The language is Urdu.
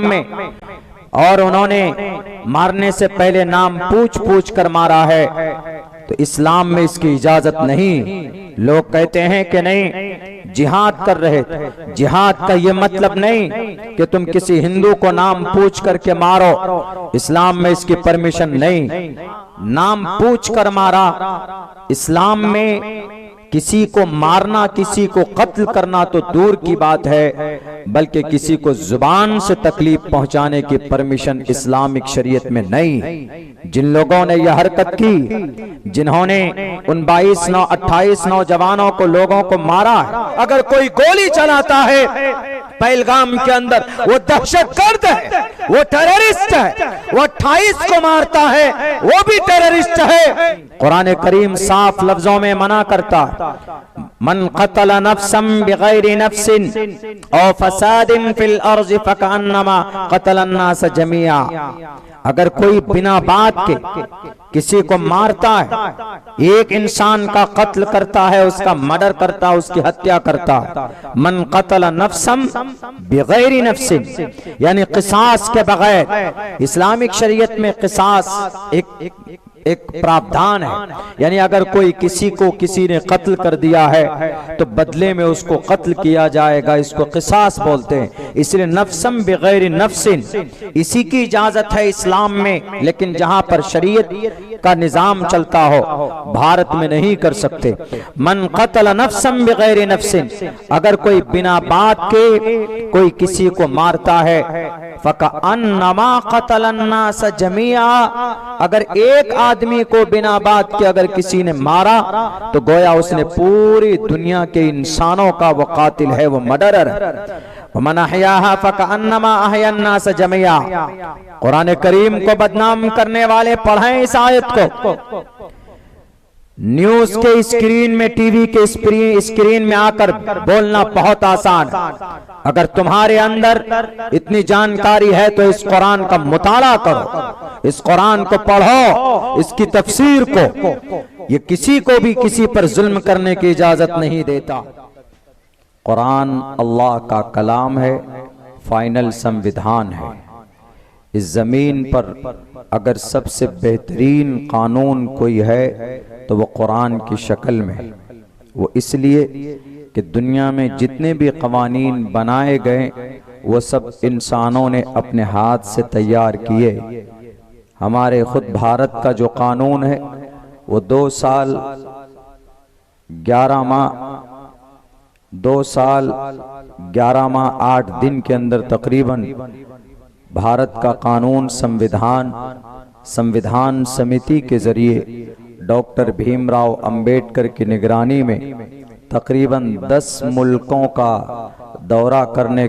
میں، اور انہوں نے مارنے سے پہلے نام پوچھ پوچھ کر مارا ہے، تو اسلام میں اس کی اجازت نہیں۔ لوگ کہتے ہیں کہ نہیں جہاد کر رہے تھے، جہاد کا یہ مطلب نہیں کہ تم کسی ہندو کو نام پوچھ کر کے مارو، اسلام میں اس کی پرمیشن نہیں۔ نام پوچھ کر مارا، اسلام میں کسی کو مارنا، کسی کو قتل کرنا تو دور کی بات ہے، بلکہ کسی کو زبان سے تکلیف پہنچانے کی پرمیشن اسلامک شریعت میں نہیں۔ جن لوگوں نے یہ حرکت کی، جنہوں نے ان 28 نوجوانوں کو، لوگوں کو مارا ہے، اگر کوئی گولی چلاتا ہے پہلگام کے اندر، وہ دہشت گرد ہے، وہ ٹیررسٹ ہے۔ وہ 28 کو مارتا ہے، وہ بھی ٹیررسٹ ہے۔ قرآن کریم صاف لفظوں میں منع کرتا ہے، من قتل نفسا بغیر نفس او فساد فی الارض فکأنما قتل الناس جميعا۔ اگر کوئی بنا بات کے کسی کو مارتا ہے، ایک انسان کا قتل کرتا ہے، اس کا مرڈر کرتا ہے، اس کی ہتیا کرتا ہے، من قتل نفسا بغیر نفس، یعنی قصاص کے بغیر۔ اسلامک شریعت میں قصاص ایک پراودھان ہے، یعنی اگر کوئی کسی نے قتل کر دیا ہے تو بدلے میں اس کو قتل کیا جائے گا، اس کو قصاص بولتے ہیں۔ اس لیے نفسم بغیر نفس، اسی کی اجازت ہے اسلام میں، لیکن جہاں پر شریعت کا نظام چلتا ہو، بھارت میں نہیں کر سکتے۔ من قتل نفسم بغیر نفس، اگر کوئی بنا بات کے کوئی کسی کو مارتا ہے، فَكَأَنَّمَا قَتَلَ النَّاسَ جَمِيعًا، اگر ایک آدمی کو بنا بات کے اگر کسی نے مارا تو گویا اس نے پوری دنیا کے انسانوں کا وہ قاتل ہے، وہ مرڈرر ہے۔ وَمَنْ أَحْيَاهَا فَكَأَنَّمَا أَحْيَا النَّاسَ جَمِيعًا۔ قرآن کریم کو بدنام کرنے والے پڑھیں اس آیت کو۔ نیوز کے اسکرین میں، ٹی وی کے اسکرین میں آ کر بولنا بہت آسان ہے۔ اگر تمہارے اندر اتنی جانکاری ہے تو اس قرآن کا مطالعہ کرو، اس قرآن کو پڑھو، اس کی تفسیر کو۔ یہ کسی کو بھی کسی پر ظلم کرنے کی اجازت نہیں دیتا۔ قرآن اللہ کا کلام ہے، فائنل سموِدھان ہے۔ اس زمین پر اگر سب سے بہترین قانون کوئی ہے تو وہ قرآن کی شکل میں، وہ اس لیے کہ دنیا میں جتنے بھی قوانین بنائے گئے وہ سب انسانوں نے اپنے ہاتھ سے تیار کیے۔ ہمارے خود بھارت کا جو قانون ہے وہ 2 سال 11 ماہ 8 دن کے اندر تقریباً بھارت کا قانون سموِدھان سمیتی کے ذریعے ڈاکٹر بھیم راؤ امبیڈکر کی نگرانی میں تقریباً 10 ملکوں کا دورہ کرنے